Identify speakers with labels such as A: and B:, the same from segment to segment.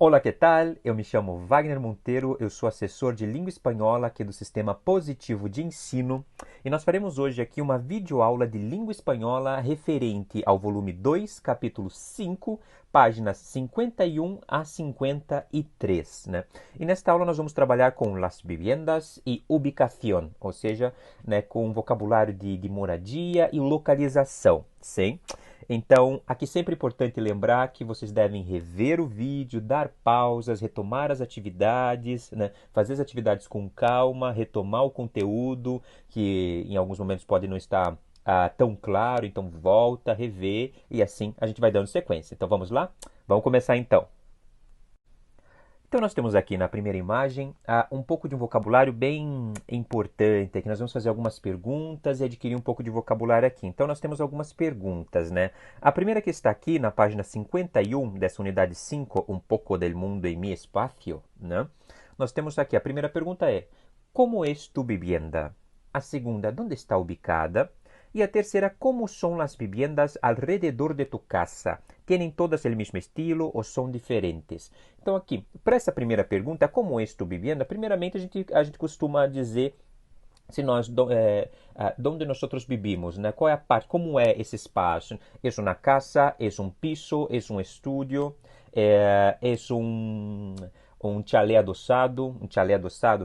A: Olá, que tal? Eu me chamo Wagner Monteiro, eu sou assessor de língua espanhola aqui do Sistema Positivo de Ensino e nós faremos hoje aqui uma videoaula de língua espanhola referente ao volume 2, capítulo 5, páginas 51 a 53, né? E nesta aula nós vamos trabalhar com las viviendas e ubicación, ou seja, né, com vocabulário de moradia e localização, sim? Então, aqui sempre é importante lembrar que vocês devem rever o vídeo, dar pausas, retomar as atividades, né? Fazer as atividades com calma, retomar o conteúdo, que em alguns momentos pode não estar tão claro, então volta, rever e assim a gente vai dando sequência. Então vamos lá? Vamos começar então. Então nós temos aqui na primeira imagem um pouco de um vocabulário bem importante, que nós vamos fazer algumas perguntas e adquirir um pouco de vocabulário aqui. Então nós temos algumas perguntas, né? A primeira que está aqui na página 51 dessa unidade 5, Um pouco del mundo en mi espacio, né? Nós temos aqui, a primeira pergunta é, como es tu vivienda? A segunda, onde está ubicada? E a terceira, como são as viviendas alrededor de tu casa? Tienen todas el mismo estilo ou são diferentes? Então aqui, para essa primeira pergunta, como é tu vivienda? Primeiramente a gente costuma dizer se nós onde nós vivimos, né? Qual é a parte, como é esse espaço? É uma casa, é um piso, é um estúdio, é um chalé adossado,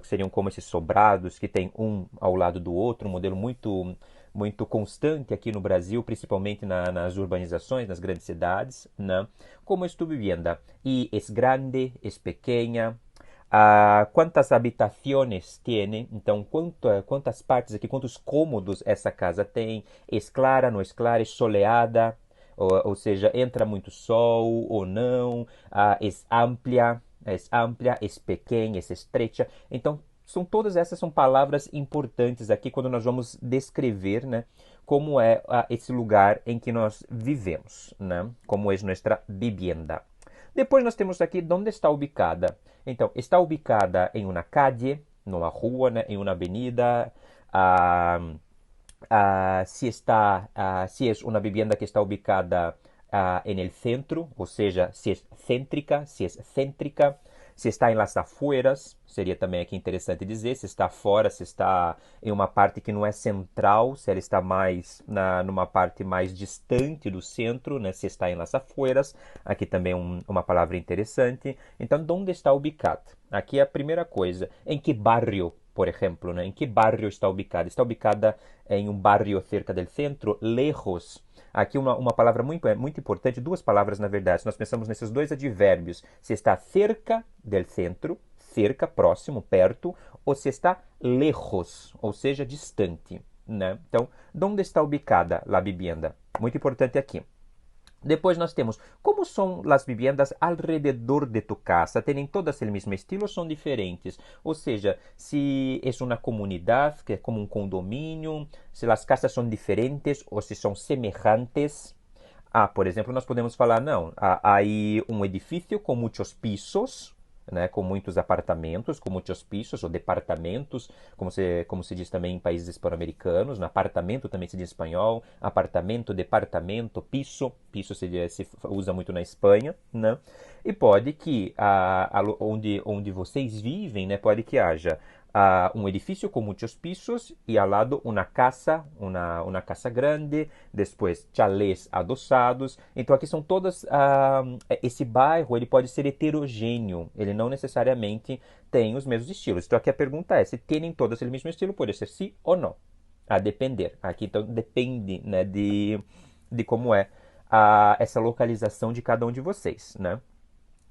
A: que seriam como esses sobrados que tem um ao lado do outro, um modelo muito constante aqui no Brasil, principalmente nas urbanizações, nas grandes cidades, né? Como é tu vivienda? E é grande, é pequena? Quantas habitações tem? Então, quantas partes aqui, quantos cômodos essa casa tem? É clara, não é clara, é soleada? Ou seja, entra muito sol ou não? É ampla, é pequena, é estreita? Então, todas essas são palavras importantes aqui quando nós vamos descrever, né, como é esse lugar em que nós vivemos, né, como é nossa vivienda. Depois nós temos aqui onde está ubicada. Então, está ubicada em uma calle, numa rua, né, em uma avenida. Se é uma vivienda que está ubicada en el centro, ou seja, se é cêntrica, se está em las afueras, seria também aqui interessante dizer, se está fora, se está em uma parte que não é central, se ela está mais numa parte mais distante do centro, né? Se está em las afueras, aqui também uma palavra interessante. Então, onde está ubicado? Aqui é a primeira coisa. Em que barrio, por exemplo, né? Em que barrio está ubicada? Está ubicada em um barrio cerca del centro, lejos. Aqui uma palavra muito importante, duas palavras na verdade. Se nós pensamos nesses dois advérbios, se está cerca del centro, cerca, próximo, perto, ou se está lejos, ou seja, distante, né? Então, onde está ubicada a vivienda? Muito importante aqui. Depois nós temos, como são as viviendas alrededor de tu casa? Têm todas o mesmo estilo ou são diferentes? Ou seja, se é uma comunidade, que é como um condomínio, se as casas são diferentes ou se são semelhantes. Por exemplo, nós podemos falar, não, há aí um edifício com muitos pisos, né, com muitos apartamentos, com muitos pisos ou departamentos, como se diz também em países hispano-americanos. No apartamento também se diz em espanhol, apartamento, departamento, piso se usa muito na Espanha, né? E pode que onde vocês vivem, né, pode que haja um edifício com muitos pisos e ao lado uma casa grande, depois chalés adosados. Então aqui são todas, esse bairro ele pode ser heterogêneo, ele não necessariamente tem os mesmos estilos. Então aqui a pergunta é, se têm todas o mesmo estilo, pode ser sim ou não, a depender. Aqui então depende, né, de como é essa localização de cada um de vocês, né?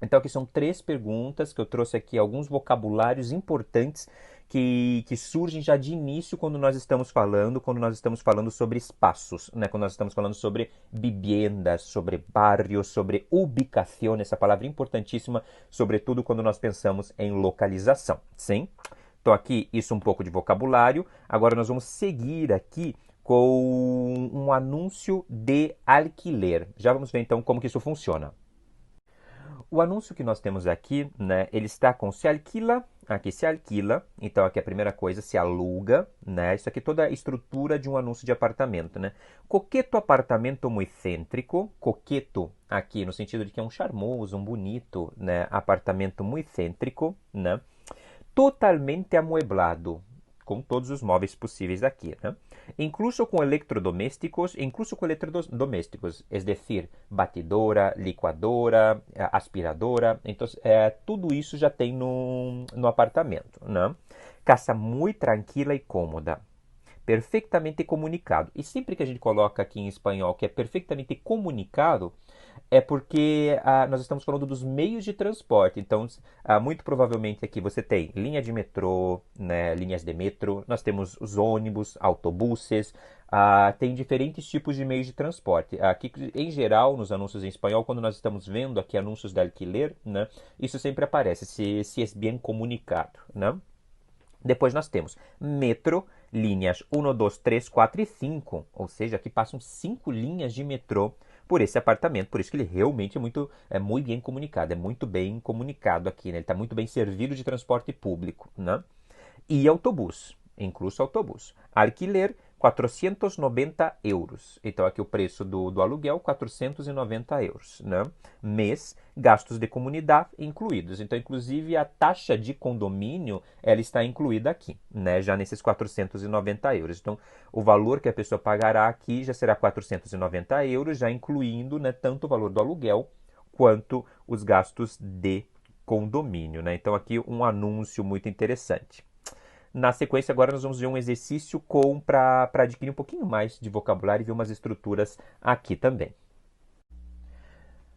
A: Então, aqui são três perguntas que eu trouxe aqui, alguns vocabulários importantes que surgem já de início quando nós estamos falando sobre espaços, né? Quando nós estamos falando sobre viviendas, sobre barrios, sobre ubicação, essa palavra importantíssima, sobretudo quando nós pensamos em localização, sim? Então, aqui, isso um pouco de vocabulário. Agora, nós vamos seguir aqui com um anúncio de alquiler. Já vamos ver, então, como que isso funciona. O anúncio que nós temos aqui, né, ele está com se alquila, aqui se alquila, então aqui a primeira coisa, se aluga, né, isso aqui é toda a estrutura de um anúncio de apartamento, né. Coqueto apartamento muito cêntrico, coqueto aqui no sentido de que é um charmoso, um bonito, né, apartamento muito cêntrico, né, totalmente amueblado, com todos os móveis possíveis aqui, né? Incluso com eletrodomésticos, es decir, batidora, licuadora, aspiradora, então tudo isso já tem no apartamento, né? Casa muito tranquila e cômoda, perfeitamente comunicado. E sempre que a gente coloca aqui em espanhol que é perfeitamente comunicado, é porque nós estamos falando dos meios de transporte. Então, muito provavelmente aqui você tem linha de metrô, né, linhas de metro, nós temos os ônibus, autobuses, tem diferentes tipos de meios de transporte. Aqui, em geral, nos anúncios em espanhol, quando nós estamos vendo aqui anúncios de alquiler, né, isso sempre aparece, se é bem comunicado, né? Depois nós temos metro, linhas 1, 2, 3, 4 e 5. Ou seja, aqui passam 5 linhas de metrô por esse apartamento. Por isso que ele realmente é muito bem comunicado. É muito bem comunicado aqui, né? Ele está muito bem servido de transporte público, né? E autobus, incluso autobus. Alquiler, 490 euros. Então, aqui o preço do aluguel, 490 euros, né? Mês, gastos de comunidade incluídos. Então, inclusive, a taxa de condomínio, ela está incluída aqui, né? Já nesses 490 euros. Então, o valor que a pessoa pagará aqui já será 490 euros, já incluindo, né, tanto o valor do aluguel quanto os gastos de condomínio, né? Então, aqui um anúncio muito interessante. Na sequência, agora nós vamos ver um exercício para adquirir um pouquinho mais de vocabulário e ver umas estruturas aqui também.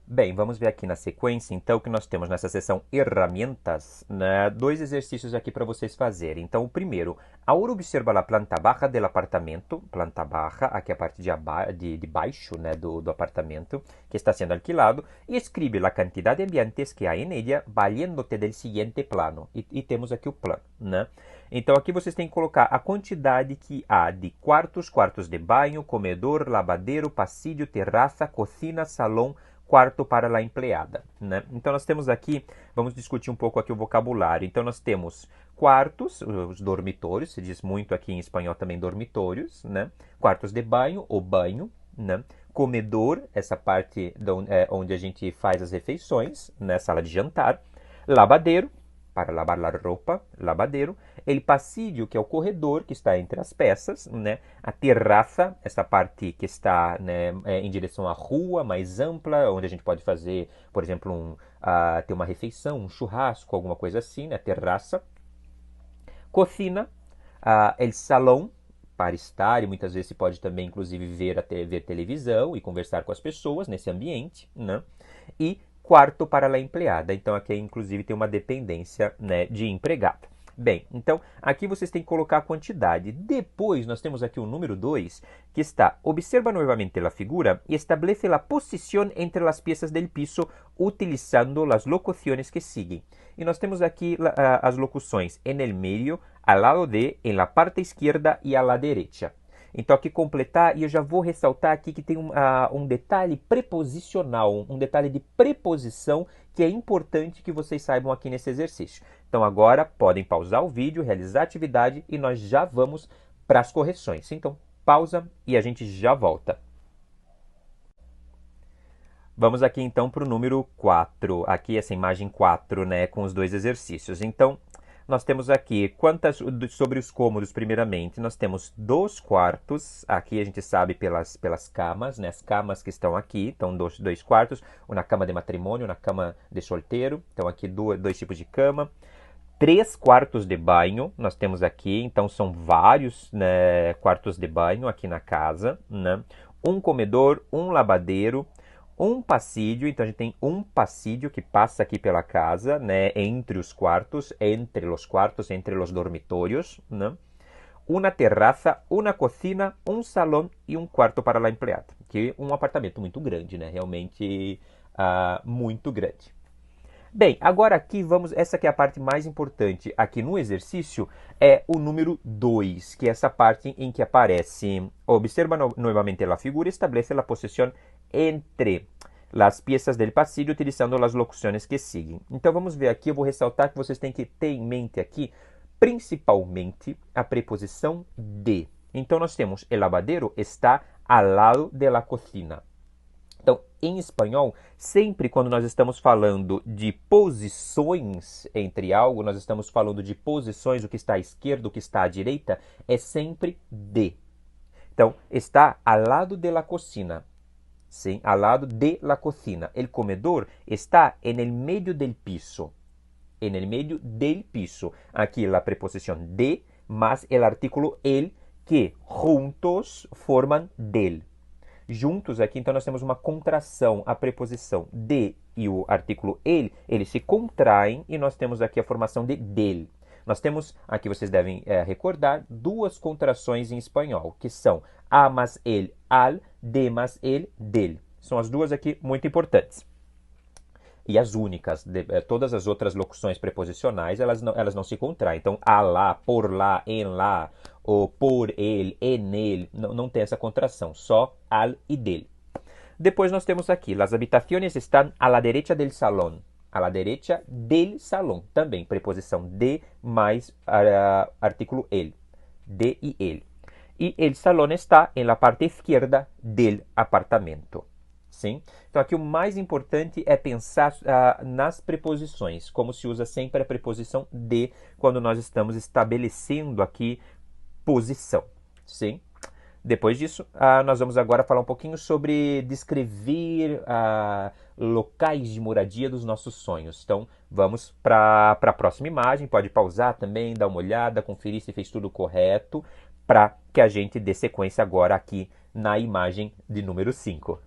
A: Bem, vamos ver aqui na sequência, então, que nós temos nessa seção Herramientas, né, dois exercícios aqui para vocês fazerem. Então, o primeiro, ahora observa a planta baixa do apartamento, planta baixa, aqui a parte de baixo, né, do apartamento, que está sendo alquilado, e escreve a quantidade de ambientes que há em ella, valiendo-te del siguiente plano. E temos aqui o plano, né? Então, aqui vocês têm que colocar a quantidade que há de quartos, quartos de banho, comedor, lavadeiro, pasillo, terraça, cozinha, salão, quarto para a empleada, né? Então nós temos aqui, vamos discutir um pouco aqui o vocabulário. Então nós temos quartos, os dormitórios, se diz muito aqui em espanhol também dormitórios, né? Quartos de banho, o banho, né? Comedor, essa parte onde a gente faz as refeições, né? Sala de jantar. Lavadeiro, para lavar a roupa, lavadeiro. El pasillo, que é o corredor que está entre as peças, né? A terraça, essa parte que está, né, em direção à rua, mais ampla, onde a gente pode fazer, por exemplo, ter uma refeição, um churrasco, alguma coisa assim, né? Terraça. Cocina, el salão, para estar, e muitas vezes se pode também, inclusive, ver televisão e conversar com as pessoas nesse ambiente, né? E quarto para a empleada. Então, aqui, inclusive, tem uma dependência, né, de empregada. Bem, então, aqui vocês têm que colocar a quantidade. Depois, nós temos aqui o número 2, que está, observa novamente a figura e estabelece a posição entre as peças del piso utilizando as locuções que seguem. E nós temos aqui as locuções en el medio, al lado de, en la parte izquierda e a la derecha. Então, aqui completar, e eu já vou ressaltar aqui que tem um detalhe preposicional, um detalhe de preposição que é importante que vocês saibam aqui nesse exercício. Então, agora podem pausar o vídeo, realizar a atividade e nós já vamos para as correções. Então, pausa e a gente já volta. Vamos aqui então para o número 4, aqui essa imagem 4, né, com os dois exercícios. Então, nós temos aqui, sobre os cômodos, primeiramente, nós temos 2 quartos, aqui a gente sabe pelas camas, né, as camas que estão aqui, então 2 quartos, uma cama de matrimônio, uma cama de solteiro, então aqui dois tipos de cama. 3 quartos de banho, nós temos aqui, então são vários, né, quartos de banho aqui na casa, né? Um comedor, um lavadeiro, um passillo, então a gente tem um passillo que passa aqui pela casa, né, entre os quartos, entre os dormitórios, né? Uma terraça, uma cozinha, um salão e um quarto para a empleada, que é um apartamento muito grande, né? Realmente muito grande. Bem, agora aqui essa que é a parte mais importante aqui no exercício, é o número 2, que é essa parte em que aparece, observa novamente a figura, estabelece a posição entre as piezas del pasillo utilizando as locuções que seguem. Então vamos ver aqui, eu vou ressaltar que vocês têm que ter em mente aqui, principalmente, a preposição de. Então nós temos, el lavadero está al lado de la cocina. Então, em espanhol, sempre quando nós estamos falando de posições entre algo, nós estamos falando de posições, o que está à esquerda, o que está à direita, é sempre de. Então, está ao lado de la cocina. Sim, ao lado de la cocina. El comedor está en el medio del piso. En el medio del piso. Aqui a preposição de, más el artículo el, que juntos formam del. Juntos aqui, então, nós temos uma contração. A preposição de e o artículo el, eles se contraem e nós temos aqui a formação de del. Nós temos, aqui vocês devem recordar, duas contrações em espanhol, que são a mais el, al, de mais el, del. São as duas aqui muito importantes. E as únicas, todas as outras locuções preposicionais, elas não se contraem. Então, a lá, por lá, em lá, ou por ele, en ele, não tem essa contração, só al e del. Depois nós temos aqui, las habitaciones están a la derecha del salón. A la derecha del salón, também preposição de mais artículo el, de e el. E el salón está en la parte izquierda del apartamento. Sim? Então aqui o mais importante é pensar nas preposições, como se usa sempre a preposição de quando nós estamos estabelecendo aqui posição. Sim? Depois disso, nós vamos agora falar um pouquinho sobre descrever locais de moradia dos nossos sonhos. Então, vamos para a próxima imagem. Pode pausar também, dar uma olhada, conferir se fez tudo correto, para que a gente dê sequência agora aqui na imagem de número 5.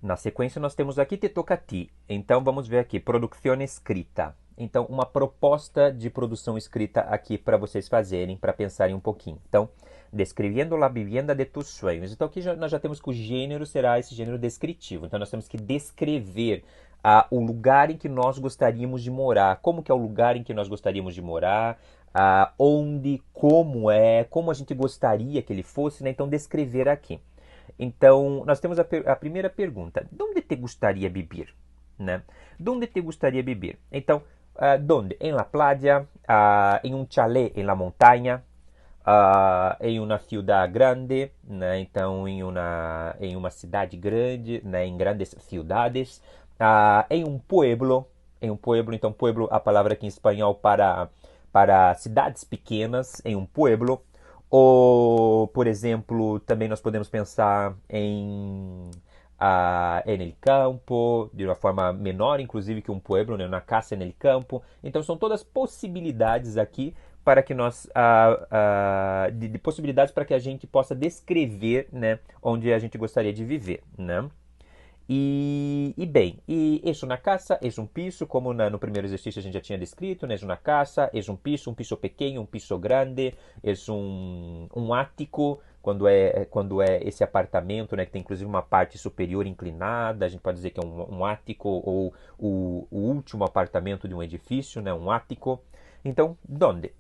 A: Na sequência, nós temos aqui Te toca a ti. Então, vamos ver aqui, produção escrita. Então, uma proposta de produção escrita aqui para vocês fazerem, para pensarem um pouquinho. Então, descrevendo a vivienda de tus sueños. Então, aqui nós já temos que o gênero será esse gênero descritivo. Então, nós temos que descrever o lugar em que nós gostaríamos de morar. Como que é o lugar em que nós gostaríamos de morar, onde, como a gente gostaria que ele fosse, né? Então, descrever aqui. Então, nós temos a primeira pergunta. Onde te gostaria viver? Né? Onde te gostaria viver? Então, onde? Em la playa, em um chalé em la montanha, em uma cidade grande, né? Então, em uma cidade grande, né? Em grandes cidades, em um pueblo, então, pueblo, a palavra aqui em espanhol para cidades pequenas, em um pueblo. Ou, por exemplo, também nós podemos pensar em el campo, de uma forma menor, inclusive, que um pueblo, né? Na casa en el campo. Então, são todas possibilidades aqui para que nós de possibilidades para que a gente possa descrever, né? Onde a gente gostaria de viver, né? Bem, es una casa, es un piso, como no primeiro exercício a gente já tinha descrito, né? Es una casa, es un piso pequeno, um piso grande, es um ático, quando é esse apartamento, né? Que tem inclusive uma parte superior inclinada, a gente pode dizer que é um ático, ou o último apartamento de um edifício, né? Um ático. Então, ¿dónde?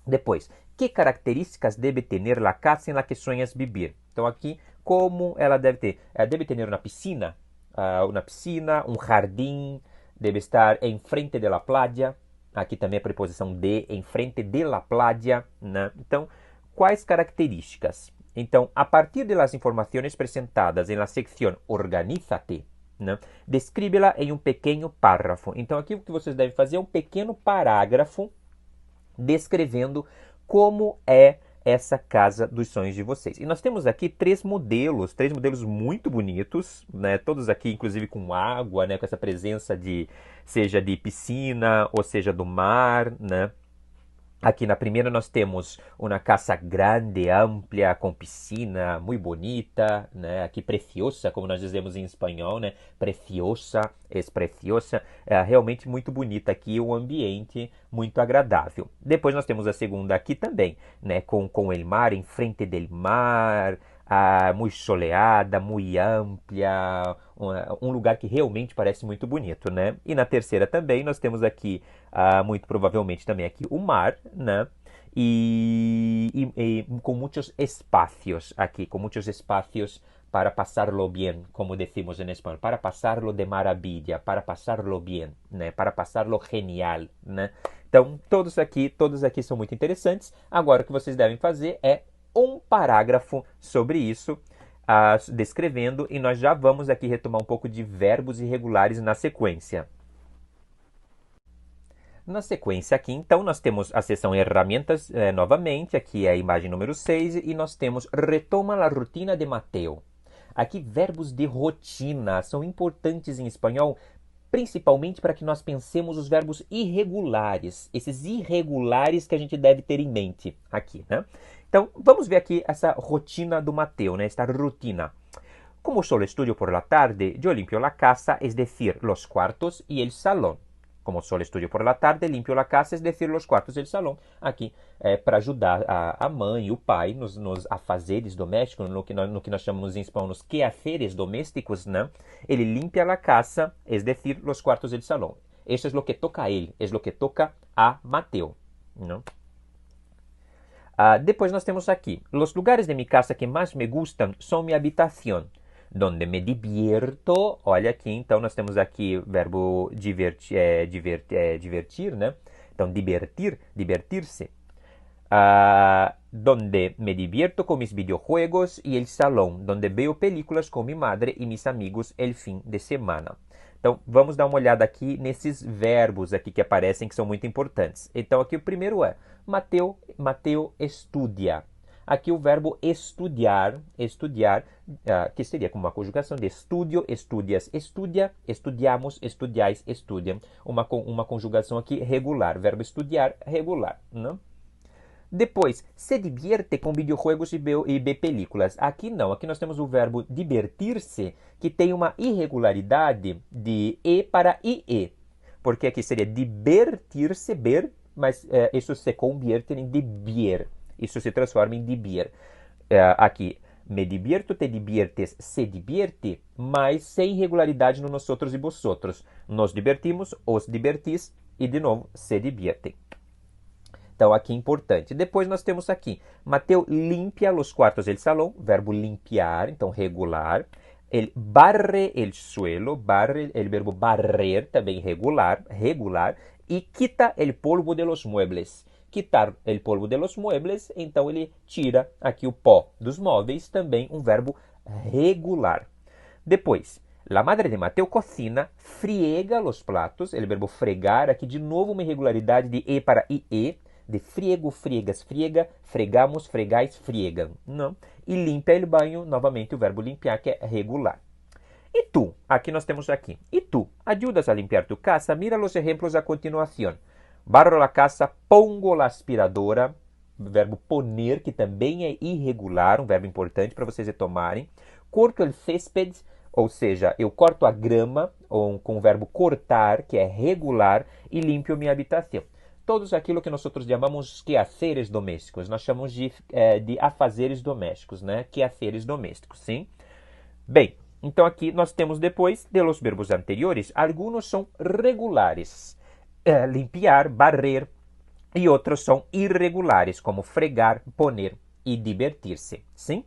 A: Depois, que características deve ter a casa em la que sueñas vivir? Então aqui, como ela deve ter? Deve ter uma piscina, um jardim, deve estar em frente de la playa. Aqui também a preposição de, em frente de la playa, né? Então, quais características? Então, a partir das informações apresentadas na secção Organízate, né? Descríbela em um pequeno párrafo. Então, aqui o que vocês devem fazer é um pequeno parágrafo descrevendo como é essa casa dos sonhos de vocês. E nós temos aqui três modelos muito bonitos, né? Todos aqui, inclusive, com água, né? Com essa presença seja de piscina, ou seja do mar, né? Aqui na primeira nós temos uma casa grande, ampla, com piscina, muito bonita, né? Aqui preciosa, como nós dizemos em espanhol, né? Preciosa, es preciosa, é realmente muito bonita aqui, um ambiente muito agradável. Depois nós temos a segunda aqui também, né? Com o mar, em frente del mar, muito soleada, muito ampla, um lugar que realmente parece muito bonito, né? E na terceira também nós temos aqui, muito provavelmente também aqui o mar, né? E e com muitos espaços aqui, com muitos espaços para pasarlo bien, como decimos em espanhol, para pasarlo de maravilla, para pasarlo bien, né? Para pasarlo genial, né? Então, todos aqui são muito interessantes. Agora, o que vocês devem fazer é um parágrafo sobre isso, descrevendo, e nós já vamos aqui retomar um pouco de verbos irregulares na sequência. Na sequência aqui, então, nós temos a seção Herramientas novamente, aqui é a imagem número 6, e nós temos Retoma la rutina de Mateo. Aqui, verbos de rotina são importantes em espanhol, principalmente para que nós pensemos os verbos irregulares, esses irregulares que a gente deve ter em mente aqui, né? Então, vamos ver aqui essa rotina do Mateo, né? Esta rutina. Como solo estudio por la tarde, yo limpio la casa, es decir, los cuartos y el salón. Como solo estudio por la tarde, limpio la casa, es decir, los cuartos e el salão. Aqui é para ajudar a mãe e o pai nos afazeres domésticos, no que nós chamamos em espanhol, nos quehaceres domésticos, né? Ele limpia la casa, es decir, los cuartos e el salão. Isso é o que toca a ele, é o que toca a Mateo, não? Depois nós temos aqui, los lugares de mi casa que mais me gustan son mi habitación, donde me divierto. Olha aqui, então nós temos aqui o verbo divertir, né? Então, divertir-se. Donde me divierto con mis videojuegos y el salón, donde veo películas con mi madre y mis amigos el fin de semana. Então, vamos dar uma olhada aqui nesses verbos aqui que aparecem, que são muito importantes. Então, aqui o primeiro é Mateo estudia. Aqui o verbo estudar, que seria como uma conjugação de estudio, estudias, estudia, estudiamos, estudiais, estudiam. Uma conjugação aqui regular, verbo estudar, regular, não? Depois, se divierte com videojuegos e vê películas. Aqui não, aqui nós temos o verbo divertir-se, que tem uma irregularidade de E para IE. Porque aqui seria divertir-se, ver, mas isso se convierte em divier. Isso se transforma em divier. Aqui, me divierto, te diviertes, se divierte, mas sem irregularidade no nosotros e vosotros. Nos divertimos, os divertis e, de novo, se diviertem. Então, aqui importante. Depois nós temos aqui, Mateo limpia los cuartos del salón, verbo limpiar, então regular. Ele barre el suelo, barre, el verbo barrer, também regular, e quita el polvo de los muebles. Quitar el polvo de los muebles, então ele tira aqui o pó dos móveis, também um verbo regular. Depois, la madre de Mateo cocina, friega los platos, el verbo fregar, aqui de novo uma irregularidade de E para IE, de friego, friegas, friega, fregamos, fregais, friegam, não? E limpa el banho, novamente o verbo limpiar, que é regular. E tu? Aqui nós temos aqui. E tu? ¿Ayudas a limpiar tu casa? Mira los ejemplos a continuación. Barro la casa, pongo la aspiradora, verbo poner, que também é irregular, um verbo importante para vocês retomarem. Corto el césped, ou seja, eu corto a grama, com o verbo cortar, que é regular, e limpio minha habitação. Todos aquilo que nós chamamos quehaceres domésticos, nós chamamos de afazeres domésticos, né? Quehaceres domésticos, sim? Bem, então aqui nós temos depois, de los verbos anteriores, alguns são regulares, limpiar, barrer, e outros são irregulares, como fregar, poner e divertir-se, sim?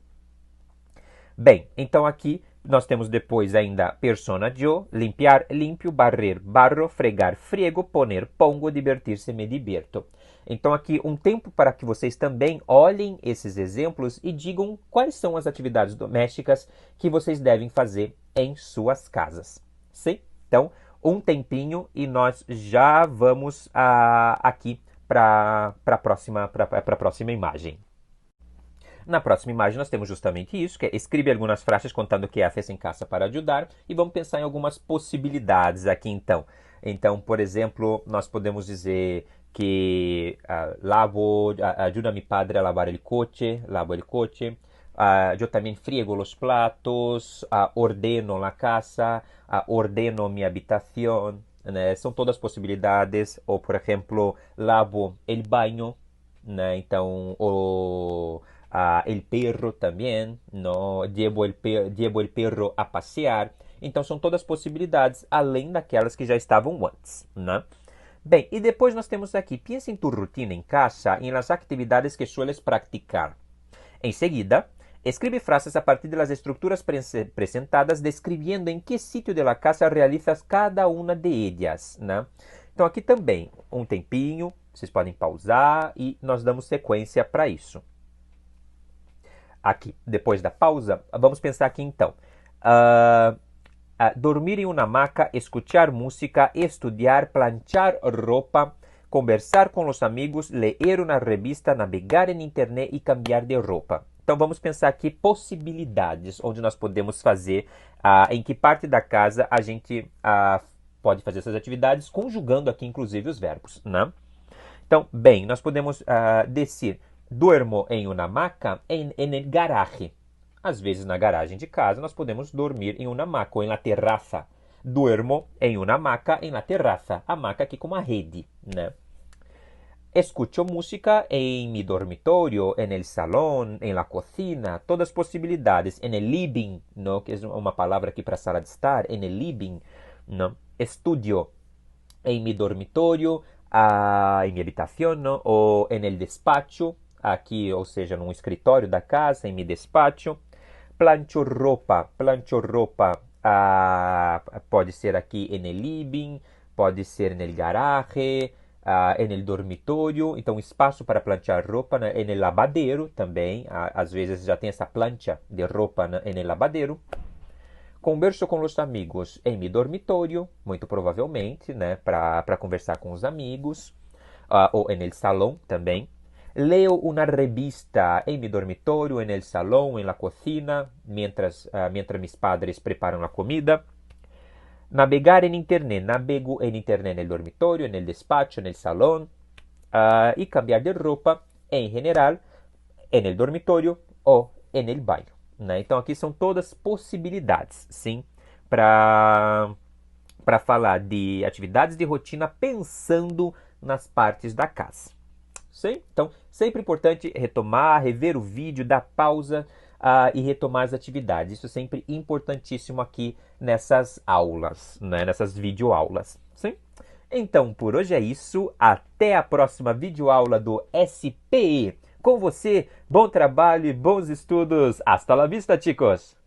A: Bem, então aqui nós temos depois ainda persona yo, limpiar, limpio, barrer, barro, fregar, friego, poner, pongo, divertir-se, me diverto. Então aqui um tempo para que vocês também olhem esses exemplos e digam quais são as atividades domésticas que vocês devem fazer em suas casas. Sim? Então, um tempinho e nós já vamos aqui para a próxima imagem. Na próxima imagem nós temos justamente isso, que é escreve algumas frases contando o que haces em casa para ajudar, e vamos pensar em algumas possibilidades aqui então. Então, por exemplo, nós podemos dizer que ajuda a mi padre a lavar el coche, lavo el coche, yo también friego los platos, ordeno la casa, ordeno mi habitación, né? São todas possibilidades. Ou, por exemplo, lavo el baño, né? Então, el perro também, no, llevo el perro a passear. Então, são todas possibilidades, além daquelas que já estavam antes, né? Bem, e depois nós temos aqui, piensa em tu rutina em casa e nas atividades que sueles praticar. Em seguida, escribe frases a partir das estruturas apresentadas, descrevendo em que sítio da casa realizas cada uma de elas, né? Então aqui também, um tempinho, vocês podem pausar e nós damos sequência para isso. Aqui, depois da pausa, vamos pensar aqui então. Dormir em uma hamaca, escuchar música, estudar, planchar roupa, conversar com os amigos, ler uma revista, navegar em internet e cambiar de roupa. Então vamos pensar aqui possibilidades onde nós podemos fazer, em que parte da casa a gente pode fazer essas atividades, conjugando aqui inclusive os verbos, né? Então, bem, nós podemos dizer, duermo em uma hamaca en el garaje. Às vezes, na garagem de casa, nós podemos dormir em uma hamaca ou em la terraza. Duermo em uma hamaca em la terraza. Hamaca aqui com uma rede, né? Escucho música em mi dormitorio, en el salón, en la cocina, todas as possibilidades. En el living, não? Que é uma palavra aqui para sala de estar, en el living, não? Estudio em mi dormitorio, em minha habitação, não? Ou en el despacho, aqui, ou seja, num escritório da casa, em mi despacho. Plancho roupa, pode ser aqui en el living, pode ser en el garaje, en el dormitorio. Então, espaço para planchar roupa, né? En el lavadero também, às vezes já tem essa plancha de roupa, né? En el lavadero. Converso com os amigos em mi dormitorio, muito provavelmente, né? Para conversar com os amigos, ou en el salão também. Leo una revista en mi dormitorio, en el salón, en la cocina, mientras mis padres preparan la comida. Navegar en internet. Navego en internet en el dormitorio, en el despacho, en el salón. Y cambiar de roupa, em general, en el dormitorio ou en el baño. Né? Então, aqui são todas possibilidades, sim, para falar de atividades de rotina pensando nas partes da casa. Sim? Então, sempre importante retomar, rever o vídeo, dar pausa e retomar as atividades. Isso é sempre importantíssimo aqui nessas aulas, né? Nessas videoaulas. Sim? Então, por hoje é isso. Até a próxima videoaula do SPE. Com você, bom trabalho e bons estudos. Hasta la vista, chicos!